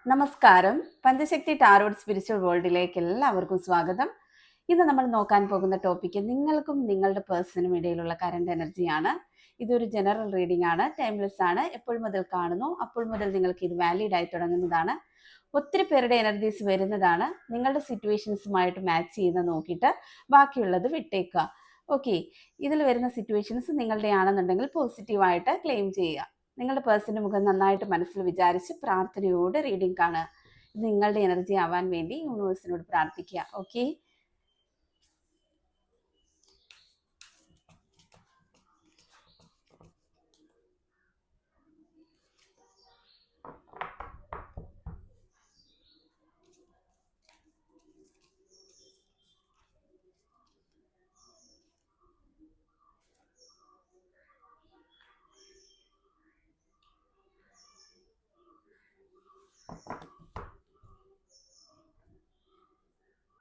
നമസ്കാരം. പഞ്ചശക്തി tarot spiritual വേൾഡിലേക്ക് എല്ലാവർക്കും സ്വാഗതം. ഇന്ന് നമ്മൾ നോക്കാൻ പോകുന്ന ടോപ്പിക്ക് നിങ്ങൾക്കും നിങ്ങളുടെ പേഴ്സണും ഇടയിലുള്ള കറണ്ട് എനർജിയാണ്. ഇതൊരു ജനറൽ റീഡിംഗ് ആണ്, ടൈംലെസ് ആണ്. എപ്പോൾ മുതൽ കാണുന്നു അപ്പോൾ മുതൽ നിങ്ങൾക്ക് ഇത് വാലിഡ് ആയി തുടങ്ങുന്നതാണ്. ഒത്തിരി പേരുടെ എനർജീസ് വരുന്നതാണ്. നിങ്ങളുടെ സിറ്റുവേഷൻസുമായിട്ട് മാച്ച് ചെയ്ത് നോക്കിയിട്ട് ബാക്കിയുള്ളത് വിട്ടേക്കുക. ഓക്കെ, ഇതിൽ വരുന്ന സിറ്റുവേഷൻസ് നിങ്ങളുടെ ആണെന്നുണ്ടെങ്കിൽ പോസിറ്റീവായിട്ട് ക്ലെയിം ചെയ്യുക. നിങ്ങളുടെ പേഴ്സന്റെ മുഖം നന്നായിട്ട് മനസ്സിൽ വിചാരിച്ച് പ്രാർത്ഥനയോടെ റീഡിംഗ് കാണുക. ഇത് നിങ്ങളുടെ എനർജി ആവാൻ വേണ്ടി യൂണിവേഴ്സിനോട് പ്രാർത്ഥിക്കുക. Okay,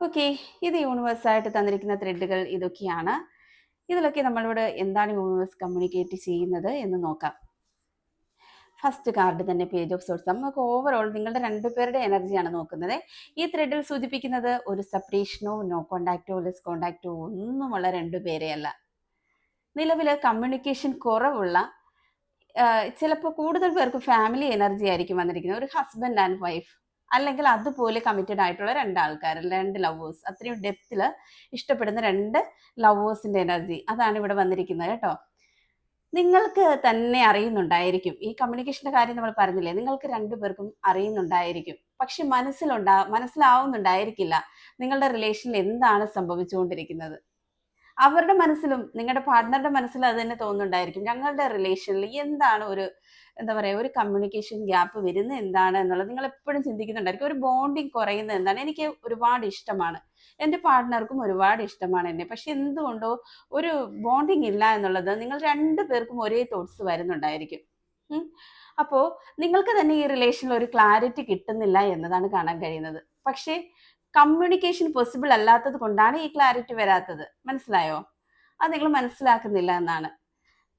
okay. ഇത് യൂണിവേഴ്സായിട്ട് തന്നിരിക്കുന്ന ത്രെഡുകൾ ഇതൊക്കെയാണ്. ഇതിലൊക്കെ നമ്മളോട് എന്താണ് യൂണിവേഴ്സ് കമ്മ്യൂണിക്കേറ്റ് ചെയ്യുന്നത് എന്ന് നോക്കാം. ഫസ്റ്റ് കാർഡ് തന്നെ പേജ് ഓഫ് സോർട്സ്. നമുക്ക് ഓവറോൾ നിങ്ങളുടെ രണ്ടുപേരുടെ എനർജിയാണ് നോക്കുന്നത്. ഈ ത്രെഡിൽ സൂചിപ്പിക്കുന്നത് ഒരു സെപ്പറേഷനോ നോ കോണ്ടാക്റ്റോ ലെസ് കോണ്ടാക്റ്റോ ഒന്നുമുള്ള രണ്ടുപേരെയല്ല. നിലവിൽ കമ്മ്യൂണിക്കേഷൻ കുറവുള്ള, ചിലപ്പോൾ കൂടുതൽ പേർക്ക് ഫാമിലി എനർജി ആയിരിക്കും വന്നിരിക്കുന്നത്. ഒരു ഹസ്ബൻഡ് ആൻഡ് വൈഫ്, അല്ലെങ്കിൽ അതുപോലെ കമ്മിറ്റഡ് ആയിട്ടുള്ള രണ്ടാൾക്കാർ, രണ്ട് ലവേഴ്സ്, അത്രയും ഡെപ്തിൽ ഇഷ്ടപ്പെടുന്ന രണ്ട് ലവേഴ്സിന്റെ എനർജി, അതാണ് ഇവിടെ വന്നിരിക്കുന്നത് കേട്ടോ. നിങ്ങൾക്ക് തന്നെ അറിയുന്നുണ്ടായിരിക്കും, ഈ കമ്മ്യൂണിക്കേഷന്റെ കാര്യം നമ്മൾ പറഞ്ഞില്ലേ, നിങ്ങൾക്ക് രണ്ടുപേർക്കും അറിയുന്നുണ്ടായിരിക്കും. പക്ഷെ മനസ്സിലാവുന്നുണ്ടായിരിക്കില്ല നിങ്ങളുടെ റിലേഷനിൽ എന്താണ് സംഭവിച്ചുകൊണ്ടിരിക്കുന്നത്. അവരുടെ മനസ്സിലും നിങ്ങളുടെ പാർട്ട്ണറുടെ മനസ്സിലും അത് തന്നെ തോന്നുന്നുണ്ടായിരിക്കും, ഞങ്ങളുടെ റിലേഷനിൽ എന്താണ് ഒരു ഒരു കമ്മ്യൂണിക്കേഷൻ ഗ്യാപ്പ് വരുന്നത് എന്താണ് എന്നുള്ളത് നിങ്ങൾ എപ്പോഴും ചിന്തിക്കുന്നുണ്ടായിരിക്കും. ഒരു ബോണ്ടിങ് കുറയുന്നത് എന്താണ്. എനിക്ക് ഒരുപാട് ഇഷ്ടമാണ്, എൻ്റെ പാർട്ട്ണർക്കും ഒരുപാട് ഇഷ്ടമാണ് എന്നെ, പക്ഷെ എന്തുകൊണ്ടോ ഒരു ബോണ്ടിങ് ഇല്ല എന്നുള്ളത് നിങ്ങൾ രണ്ടു പേർക്കും ഒരേ തോട്ട്സ് വരുന്നുണ്ടായിരിക്കും. അപ്പോൾ നിങ്ങൾക്ക് തന്നെ ഈ റിലേഷനിൽ ഒരു ക്ലാരിറ്റി കിട്ടുന്നില്ല എന്നതാണ് കാണാൻ കഴിയുന്നത്. പക്ഷേ കമ്മ്യൂണിക്കേഷൻ പോസിബിൾ അല്ലാത്തത് കൊണ്ടാണ് ഈ ക്ലാരിറ്റി വരാത്തത്. മനസ്സിലായോ? അത് നിങ്ങൾ മനസ്സിലാക്കുന്നില്ല എന്നാണ്.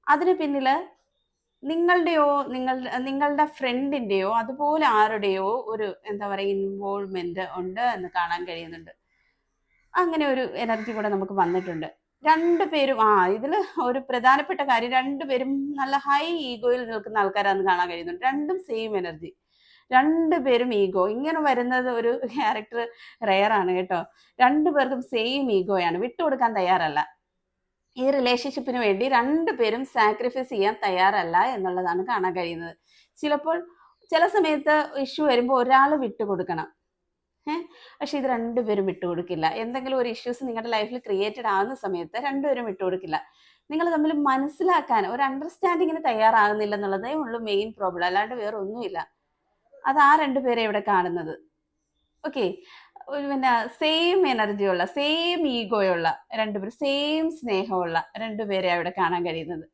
അതിന് പിന്നില് നിങ്ങളുടെയോ നിങ്ങളുടെ ഫ്രണ്ടിന്റെയോ അതുപോലെ ആരുടെയോ ഒരു ഇൻവോൾവ്മെന്റ് ഉണ്ട് എന്ന് കാണാൻ കഴിയുന്നുണ്ട്. അങ്ങനെ ഒരു എനർജി കൂടെ നമുക്ക് വന്നിട്ടുണ്ട്. രണ്ടുപേരും ഇതിൽ ഒരു പ്രധാനപ്പെട്ട കാര്യം, രണ്ടുപേരും നല്ല ഹൈ ഈഗോയിൽ നിൽക്കുന്ന ആൾക്കാരാണെന്ന് കാണാൻ കഴിയുന്നുണ്ട്. രണ്ടും സെയിം എനർജി, രണ്ടുപേരും ഈഗോ. ഇങ്ങനെ വരുന്നത് ഒരു ക്യാരക്ടർ റെയർ ആണ് കേട്ടോ. രണ്ടുപേർക്കും സെയിം ഈഗോയാണ്, വിട്ടുകൊടുക്കാൻ തയ്യാറല്ല. ഈ റിലേഷൻഷിപ്പിന് വേണ്ടി രണ്ടുപേരും സാക്രിഫൈസ് ചെയ്യാൻ തയ്യാറല്ല എന്നുള്ളതാണ് കാണാൻ കഴിയുന്നത്. ചിലപ്പോൾ ചില സമയത്ത് ഇഷ്യൂ വരുമ്പോൾ ഒരാൾ വിട്ടുകൊടുക്കണം, പക്ഷെ ഇത് രണ്ടുപേരും വിട്ടുകൊടുക്കില്ല. എന്തെങ്കിലും ഒരു ഇഷ്യൂസ് നിങ്ങളുടെ ലൈഫിൽ ക്രിയേറ്റഡ് ആകുന്ന സമയത്ത് രണ്ടുപേരും വിട്ടുകൊടുക്കില്ല. നിങ്ങൾ തമ്മിൽ മനസ്സിലാക്കാൻ ഒരു അണ്ടർസ്റ്റാൻഡിങ്ങിന് തയ്യാറാകുന്നില്ല എന്നുള്ളതേ ഉള്ളൂ മെയിൻ പ്രോബ്ലം, അല്ലാണ്ട് വേറെ ഒന്നുമില്ല. അത് ആ രണ്ടുപേരെ ഇവിടെ കാണുന്നത്. ഓക്കെ, പിന്നെ സെയിം എനർജിയുള്ള, സെയിം ഈഗോയുള്ള രണ്ടുപേരും, സെയിം സ്നേഹമുള്ള രണ്ടുപേരെ അവിടെ കാണാൻ കഴിയുന്നത്.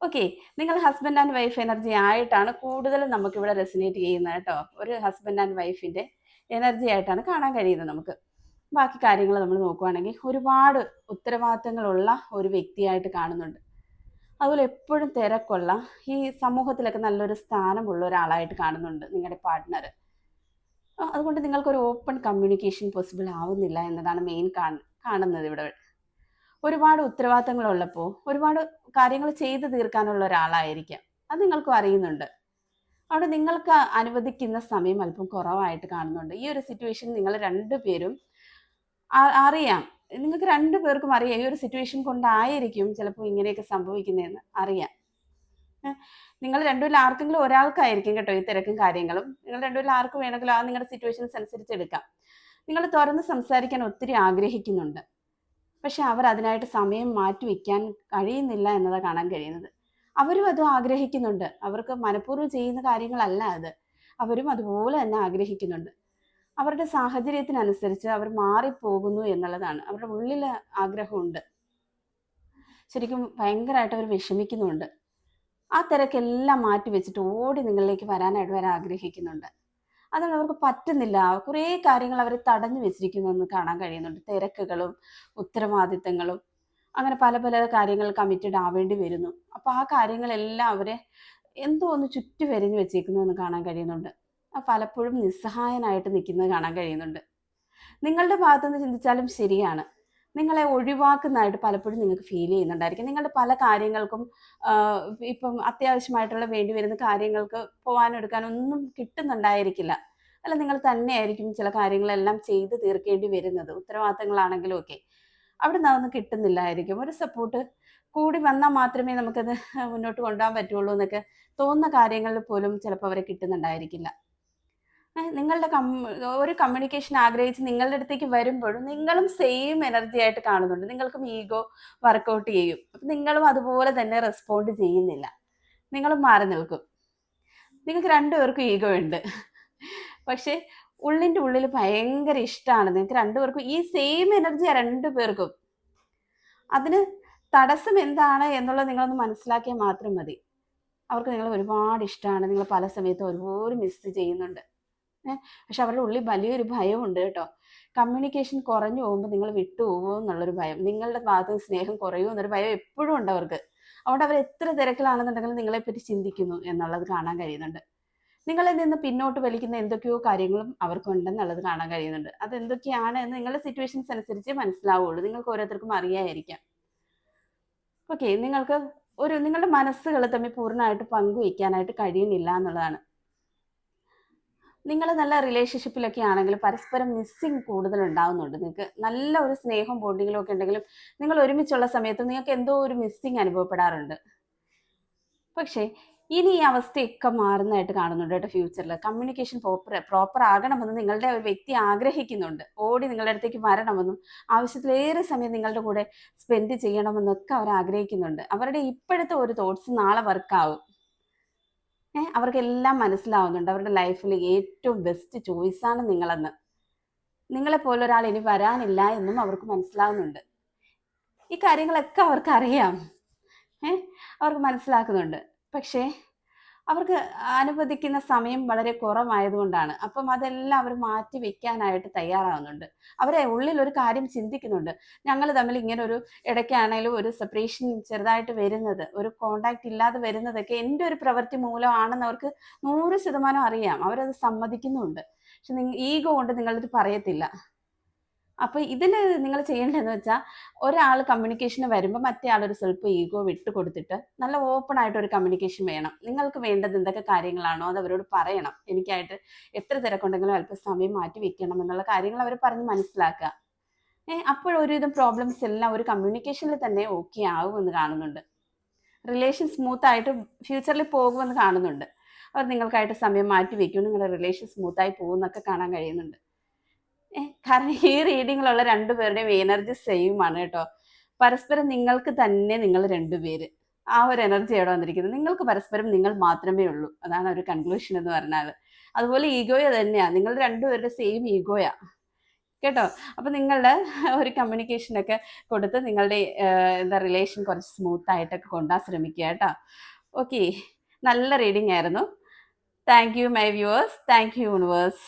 ഓക്കെ, നിങ്ങൾ ഹസ്ബൻഡ് ആൻഡ് വൈഫ് എനർജി ആയിട്ടാണ് കൂടുതലും നമുക്കിവിടെ റെസിനേറ്റ് ചെയ്യുന്നത് കേട്ടോ. ഒരു ഹസ്ബൻഡ് ആൻഡ് വൈഫിന്റെ എനർജി ആയിട്ടാണ് കാണാൻ കഴിയുന്നത് നമുക്ക്. ബാക്കി കാര്യങ്ങൾ നമ്മൾ നോക്കുവാണെങ്കിൽ ഒരുപാട് ഉത്തരവാദിത്തങ്ങളുള്ള ഒരു വ്യക്തിയായിട്ട് കാണുന്നുണ്ട്. അതുപോലെ എപ്പോഴും തിരക്കുള്ള, ഈ സമൂഹത്തിലൊക്കെ നല്ലൊരു സ്ഥാനമുള്ള ഒരാളായിട്ട് കാണുന്നുണ്ട് നിങ്ങളുടെ പാർട്ട്ണർ. അതുകൊണ്ട് നിങ്ങൾക്കൊരു ഓപ്പൺ കമ്മ്യൂണിക്കേഷൻ പോസിബിൾ ആവുന്നില്ല എന്നതാണ് മെയിൻ കാണുന്നത് ഇവിടെ. ഒരുപാട് ഉത്തരവാദിത്തങ്ങളുള്ളപ്പോൾ ഒരുപാട് കാര്യങ്ങൾ ചെയ്തു തീർക്കാനുള്ള ഒരാളായിരിക്കാം, അത് നിങ്ങൾക്കും അറിയുന്നുണ്ട്. അവിടെ നിങ്ങൾക്ക് അനുവദിക്കുന്ന സമയം അല്പം കുറവായിട്ട് കാണുന്നുണ്ട്. ഈ ഒരു സിറ്റുവേഷൻ നിങ്ങൾ രണ്ടുപേരും അറിയാം, നിങ്ങൾക്ക് രണ്ടുപേർക്കും അറിയാം ഈ ഒരു സിറ്റുവേഷൻ കൊണ്ടായിരിക്കും ചിലപ്പോൾ ഇങ്ങനെയൊക്കെ സംഭവിക്കുന്നതെന്ന് അറിയാം. നിങ്ങൾ രണ്ടുപേരിൽ ആർക്കെങ്കിലും ഒരാൾക്കായിരിക്കും കേട്ടോ ഈ തിരക്കും കാര്യങ്ങളും. നിങ്ങൾ രണ്ടുപേരിൽ ആർക്ക് വേണമെങ്കിലും ആ നിങ്ങളുടെ സിറ്റുവേഷൻസ് അനുസരിച്ച് എടുക്കാം. നിങ്ങൾ തുറന്ന് സംസാരിക്കാൻ ഒത്തിരി ആഗ്രഹിക്കുന്നുണ്ട്, പക്ഷെ അവർ അതിനായിട്ട് സമയം മാറ്റി വയ്ക്കാൻ കഴിയുന്നില്ല എന്നതാണ് കാണാൻ കഴിയുന്നത്. അവരും അത് ആഗ്രഹിക്കുന്നുണ്ട്, അവർക്ക് മനഃപൂർവ്വം ചെയ്യുന്ന കാര്യങ്ങളല്ല അത്, അവരും അതുപോലെ തന്നെ ആഗ്രഹിക്കുന്നുണ്ട്. അവരുടെ സാഹചര്യത്തിനനുസരിച്ച് അവർ മാറിപ്പോകുന്നു എന്നുള്ളതാണ്. അവരുടെ ഉള്ളിൽ ആഗ്രഹമുണ്ട്, ശരിക്കും ഭയങ്കരമായിട്ട് അവർ വിഷമിക്കുന്നുണ്ട്. ആ തിരക്കെല്ലാം മാറ്റി വെച്ചിട്ട് ഓടി നിങ്ങളിലേക്ക് വരാനായിട്ട് അവർ ആഗ്രഹിക്കുന്നുണ്ട്. അതാണ് അവർക്ക് പറ്റുന്നില്ല. കുറേ കാര്യങ്ങൾ അവർ തടഞ്ഞു വെച്ചിരിക്കുന്നു എന്ന് കാണാൻ കഴിയുന്നുണ്ട്. തിരക്കുകളും ഉത്തരവാദിത്തങ്ങളും അങ്ങനെ പല പല കാര്യങ്ങൾ കമ്മിറ്റഡ് ആവേണ്ടി വരുന്നു. അപ്പോൾ ആ കാര്യങ്ങളെല്ലാം അവരെ എന്തോ ഒന്ന് ചുറ്റി വരിഞ്ഞു വെച്ചേക്കുന്നു എന്ന് കാണാൻ കഴിയുന്നുണ്ട്. പലപ്പോഴും നിസ്സഹായനായിട്ട് നിൽക്കുന്നത് കാണാൻ കഴിയുന്നുണ്ട്. നിങ്ങളുടെ ഭാഗത്തുനിന്ന് ചിന്തിച്ചാലും ശരിയാണ്. നിങ്ങളെ ഒഴിവാക്കുന്നതായിട്ട് പലപ്പോഴും നിങ്ങൾക്ക് ഫീൽ ചെയ്യുന്നുണ്ടായിരിക്കും. നിങ്ങളുടെ പല കാര്യങ്ങൾക്കും ഇപ്പം അത്യാവശ്യമായിട്ടുള്ള വേണ്ടി വരുന്ന കാര്യങ്ങൾക്ക് പോവാനും എടുക്കാനും ഒന്നും കിട്ടുന്നുണ്ടായിരിക്കില്ല. അല്ല, നിങ്ങൾ തന്നെയായിരിക്കും ചില കാര്യങ്ങളെല്ലാം ചെയ്ത് തീർക്കേണ്ടി വരുന്നത്. ഉത്തരവാദിത്തങ്ങളാണെങ്കിലും ഒക്കെ. അവിടുന്ന് അതൊന്നും കിട്ടുന്നില്ലായിരിക്കും. ഒരു സപ്പോർട്ട് കൂടി വന്നാൽ മാത്രമേ നമുക്കത് മുന്നോട്ട് കൊണ്ടുപോകാൻ പറ്റുള്ളൂ എന്നൊക്കെ തോന്നുന്ന കാര്യങ്ങളിൽ പോലും ചിലപ്പോൾ അവരെ കിട്ടുന്നുണ്ടായിരിക്കില്ല. നിങ്ങളുടെ ഒരു കമ്മ്യൂണിക്കേഷൻ ആഗ്രഹിച്ച് നിങ്ങളുടെ അടുത്തേക്ക് വരുമ്പോഴും നിങ്ങളും സെയിം എനർജി ആയിട്ട് കാണുന്നുണ്ട്. നിങ്ങൾക്കും ഈഗോ വർക്കൗട്ട് ചെയ്യും. അപ്പം നിങ്ങളും അതുപോലെ തന്നെ റെസ്പോണ്ട് ചെയ്യുന്നില്ല. നിങ്ങളും മാറി നിൽക്കും. നിങ്ങൾക്ക് രണ്ടുപേർക്കും ഈഗോ ഉണ്ട്. പക്ഷേ ഉള്ളിൻ്റെ ഉള്ളിൽ ഭയങ്കര ഇഷ്ടമാണ്. നിങ്ങൾക്ക് രണ്ടുപേർക്കും ഈ സെയിം എനർജിയാണ് രണ്ടുപേർക്കും. അതിന് തടസ്സം എന്താണ് എന്നുള്ളത് നിങ്ങളൊന്ന് മനസ്സിലാക്കിയാൽ മാത്രം മതി. അവർക്ക് നിങ്ങളെ ഒരുപാട് ഇഷ്ടമാണ്. നിങ്ങൾ പല സമയത്തും ഒരുപോലെ മിസ് ചെയ്യുന്നുണ്ട്. പക്ഷെ അവരുടെ ഉള്ളിൽ വലിയൊരു ഭയമുണ്ട് കേട്ടോ. കമ്മ്യൂണിക്കേഷൻ കുറഞ്ഞു പോകുമ്പോൾ നിങ്ങൾ വിട്ടു പോകുമോ എന്നുള്ളൊരു ഭയം, നിങ്ങളുടെ ഭാഗത്ത് നിന്ന് സ്നേഹം കുറയുമോ എന്നൊരു ഭയം എപ്പോഴും ഉണ്ട് അവർക്ക്. അതുകൊണ്ട് അവർ എത്ര തിരക്കിലാണെന്നുണ്ടെങ്കിലും നിങ്ങളെപ്പറ്റി ചിന്തിക്കുന്നു എന്നുള്ളത് കാണാൻ കഴിയുന്നുണ്ട്. നിങ്ങളിൽ നിന്ന് പിന്നോട്ട് വലിക്കുന്ന എന്തൊക്കെയോ കാര്യങ്ങളും അവർക്കുണ്ടെന്നുള്ളത് കാണാൻ കഴിയുന്നുണ്ട്. അത് എന്തൊക്കെയാണ് എന്ന് നിങ്ങളുടെ സിറ്റുവേഷൻസ് അനുസരിച്ച് മനസ്സിലാവുള്ളൂ. നിങ്ങൾക്ക് ഓരോരുത്തർക്കും അറിയാമായിരിക്കാം. ഓക്കെ, നിങ്ങളുടെ മനസ്സുകൾ തമ്മിൽ പൂർണ്ണമായിട്ട് പങ്കുവയ്ക്കാനായിട്ട് കഴിയുന്നില്ല എന്നുള്ളതാണ്. നിങ്ങൾ നല്ല റിലേഷൻഷിപ്പിലൊക്കെ ആണെങ്കിലും പരസ്പരം മിസ്സിങ് കൂടുതൽ ഉണ്ടാവുന്നുണ്ട്. നിങ്ങൾക്ക് നല്ല ഒരു സ്നേഹം ബോണ്ടിങ്ങിലും ഒക്കെ ഉണ്ടെങ്കിലും നിങ്ങൾ ഒരുമിച്ചുള്ള സമയത്ത് നിങ്ങൾക്ക് എന്തോ ഒരു മിസ്സിങ് അനുഭവപ്പെടാറുണ്ട്. പക്ഷേ ഇനി ഈ അവസ്ഥയൊക്കെ മാറുന്നതായിട്ട് കാണുന്നുണ്ട് കേട്ടോ. ഫ്യൂച്ചറിൽ കമ്മ്യൂണിക്കേഷൻ പ്രോപ്പർ ആകണമെന്ന് നിങ്ങളുടെ ഒരു വ്യക്തി ആഗ്രഹിക്കുന്നുണ്ട്. ഓടി നിങ്ങളുടെ അടുത്തേക്ക് വരണമെന്നും ആവശ്യത്തിലേറെ സമയം നിങ്ങളുടെ കൂടെ സ്പെൻഡ് ചെയ്യണമെന്നൊക്കെ അവർ ആഗ്രഹിക്കുന്നുണ്ട്. അവരുടെ ഇപ്പോഴത്തെ ഒരു തോട്ട്സ് നാളെ വർക്കാവും. അവർക്കെല്ലാം മനസ്സിലാവുന്നുണ്ട് അവരുടെ ലൈഫിൽ ഏറ്റവും ബെസ്റ്റ് ചോയ്സാണ് നിങ്ങളെന്ന്. നിങ്ങളെപ്പോലെ ഒരാൾ ഇനി വരാനില്ല എന്നും അവർക്ക് മനസ്സിലാവുന്നുണ്ട്. ഈ കാര്യങ്ങളൊക്കെ അവർക്കറിയാം. അവർക്ക് മനസ്സിലാക്കുന്നുണ്ട്. പക്ഷേ അവർക്ക് അനുവദിക്കുന്ന സമയം വളരെ കുറവായതുകൊണ്ടാണ്. അപ്പം അതെല്ലാം അവർ മാറ്റി വെക്കാനായിട്ട് തയ്യാറാവുന്നുണ്ട്. അവരെ ഉള്ളിൽ ഒരു കാര്യം ചിന്തിക്കുന്നുണ്ട്. ഞങ്ങൾ തമ്മിൽ ഇങ്ങനെ ഒരു ഇടയ്ക്കാണേലും ഒരു സെപ്പറേഷൻ ചെറുതായിട്ട് വരുന്നത്, ഒരു കോണ്ടാക്ട് ഇല്ലാതെ വരുന്നതൊക്കെ എൻ്റെ ഒരു പ്രവൃത്തി മൂലമാണെന്ന് അവർക്ക് 100% അറിയാം. അവരത് സമ്മതിക്കുന്നുണ്ട്. പക്ഷെ ഈഗോ കൊണ്ട് നിങ്ങളത് പറയത്തില്ല. അപ്പോൾ ഇതിൽ നിങ്ങൾ ചെയ്യേണ്ടതെന്ന് വെച്ചാൽ, ഒരാൾ കമ്മ്യൂണിക്കേഷന് വരുമ്പോൾ മറ്റേ ആളൊരു സ്വല്പം ഈഗോ വിട്ട് കൊടുത്തിട്ട് നല്ല ഓപ്പൺ ആയിട്ട് ഒരു കമ്മ്യൂണിക്കേഷൻ വേണം. നിങ്ങൾക്ക് വേണ്ടത് എന്തൊക്കെ കാര്യങ്ങളാണോ അത് അവരോട് പറയണം. എനിക്കായിട്ട് എത്ര തിരക്കുണ്ടെങ്കിലും അല്പം സമയം മാറ്റി വെക്കണം എന്നുള്ള കാര്യങ്ങൾ അവർ പറഞ്ഞ് മനസ്സിലാക്കുക. അപ്പോഴൊരുവിധം പ്രോബ്ലംസ് എല്ലാം ഒരു കമ്മ്യൂണിക്കേഷനിൽ തന്നെ ഓക്കെ ആകുമെന്ന് കാണുന്നുണ്ട്. റിലേഷൻ സ്മൂത്തായിട്ട് ഫ്യൂച്ചറിൽ പോകുമെന്ന് കാണുന്നുണ്ട്. അവർ നിങ്ങൾക്കായിട്ട് സമയം മാറ്റി വെക്കും. നിങ്ങളുടെ റിലേഷൻ സ്മൂത്തായി പോകുമെന്നൊക്കെ കാണാൻ കഴിയുന്നുണ്ട്. കാരണം ഈ റീഡിങ്ങിലുള്ള രണ്ടുപേരുടെയും എനർജി സെയിം ആണ് കേട്ടോ. പരസ്പരം നിങ്ങൾക്ക് തന്നെ നിങ്ങൾ രണ്ടുപേര്, ആ ഒരു എനർജി അവിടെ വന്നിരിക്കുന്നത്. നിങ്ങൾക്ക് പരസ്പരം നിങ്ങൾ മാത്രമേ ഉള്ളൂ. അതാണ് ഒരു കൺക്ലൂഷൻ എന്ന് പറഞ്ഞാൽ. അതുപോലെ ഈഗോയ തന്നെയാണ്, നിങ്ങൾ രണ്ടുപേരുടെ സെയിം ഈഗോയാ കേട്ടോ. അപ്പം നിങ്ങളുടെ ഒരു കമ്മ്യൂണിക്കേഷനൊക്കെ കൊടുത്ത് നിങ്ങളുടെ റിലേഷൻ കുറച്ച് സ്മൂത്ത് ആയിട്ടൊക്കെ കൊണ്ടുപോകാൻ ശ്രമിക്കുക കേട്ടോ. ഓക്കെ, നല്ല റീഡിംഗ് ആയിരുന്നു. Thank you my viewers. Thank you universe.